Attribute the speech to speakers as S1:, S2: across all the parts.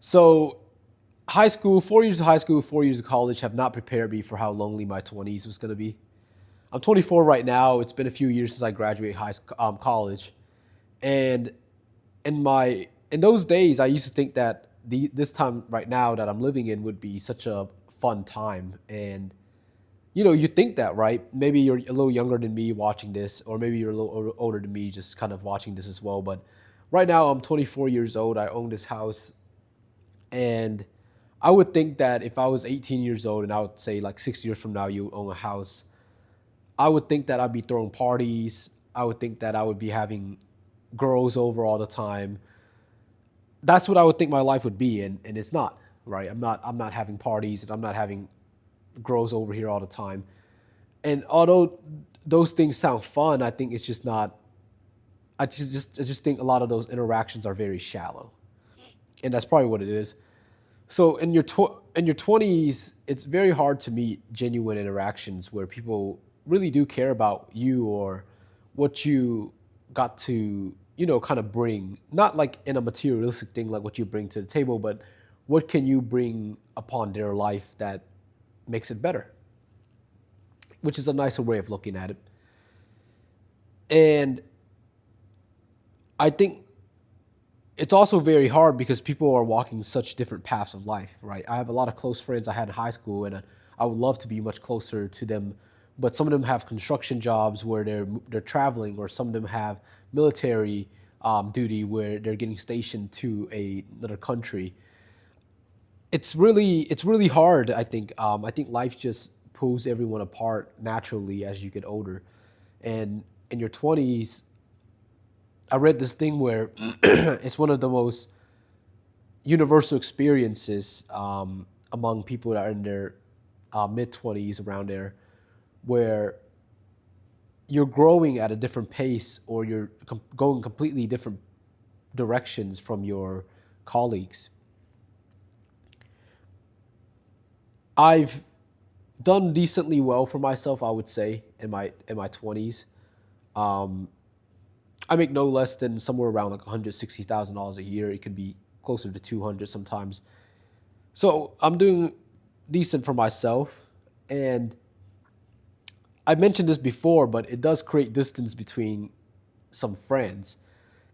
S1: So high school, 4 years of high school, 4 years of college have not prepared me for how lonely my 20s was going to be. I'm 24 right now. It's been a few years since I graduated college, and in those days, I used to think that this time right now that I'm living in would be such a fun time. And you think that, right? Maybe you're a little younger than me watching this, or maybe you're a little older than me, just kind of watching this as well. But right now, I'm 24 years old. I own this house, and I would think that if I was 18 years old and I would say like 6 years from now you own a house, I would think that I'd be throwing parties. I would think that I would be having girls over all the time. That's what I would think my life would be, and it's not, right? I'm not having parties and I'm not having girls over here all the time. And although those things sound fun, I think it's just not. I just think a lot of those interactions are very shallow, and that's probably what it is. So in your 20s, it's very hard to meet genuine interactions where people really do care about you or what you got to, kind of bring, not like in a materialistic thing like what you bring to the table, but what can you bring upon their life that makes it better, which is a nicer way of looking at it. And I think it's also very hard because people are walking such different paths of life, right? I have a lot of close friends I had in high school, and I would love to be much closer to them. But some of them have construction jobs where they're traveling, or some of them have military duty where they're getting stationed to another country. It's really hard. I think life just pulls everyone apart naturally as you get older, and in your 20s, I read this thing where it's one of the most universal experiences among people that are in their mid 20s, around there, where you're growing at a different pace, or you're going completely different directions from your colleagues. I've done decently well for myself, I would say, in my 20s. Um, I make no less than somewhere around like $160,000 a year. It could be closer to 200 sometimes. So I'm doing decent for myself, and I mentioned this before, but it does create distance between some friends.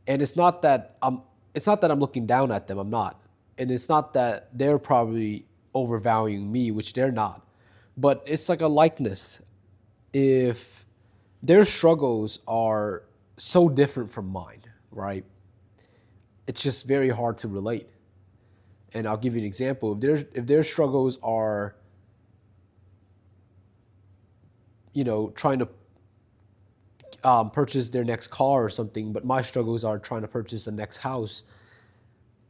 S1: And it's not that I'm looking down at them. I'm not. And it's not that they're probably overvaluing me, which they're not. But it's like a likeness. If their struggles are so different from mine, right? It's just very hard to relate. And I'll give you an example. If their struggles are, trying to purchase their next car or something, but my struggles are trying to purchase the next house,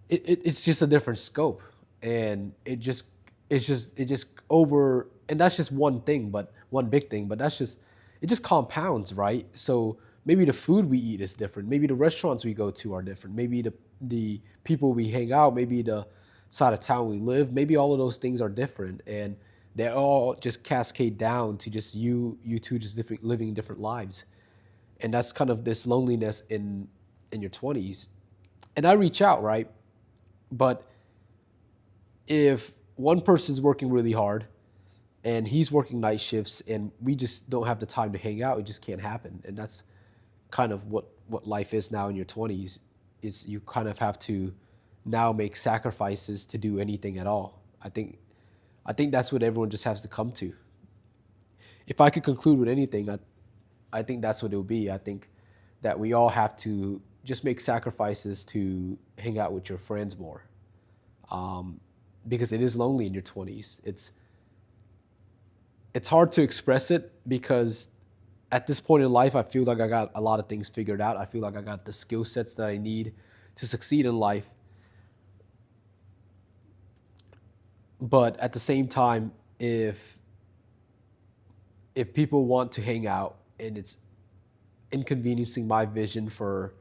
S1: it's just a different scope, and it just over, and that's just one thing, but one big thing, but it just compounds, right? So maybe the food we eat is different, maybe the restaurants we go to are different, maybe the people we hang out, maybe the side of town we live, maybe all of those things are different, and they all just cascade down to just you two just different, living different lives. And that's kind of this loneliness in your 20s. And I reach out, right? But if one person's working really hard and he's working night shifts and we just don't have the time to hang out, it just can't happen. And that's kind of what life is now in your 20s. Is you kind of have to now make sacrifices to do anything at all. I think that's what everyone just has to come to. If I could conclude with anything, I think that's what it would be. I think that we all have to just make sacrifices to hang out with your friends more, because it is lonely in your 20s. It's hard to express it because at this point in life, I feel like I got a lot of things figured out. I feel like I got the skill sets that I need to succeed in life. But at the same time, if people want to hang out and it's inconveniencing my vision for,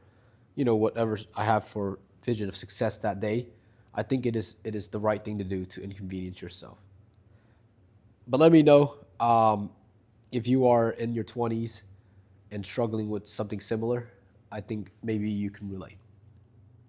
S1: whatever I have for vision of success that day, I think it is the right thing to do to inconvenience yourself. But let me know, if you are in your 20s and struggling with something similar. I think maybe you can relate.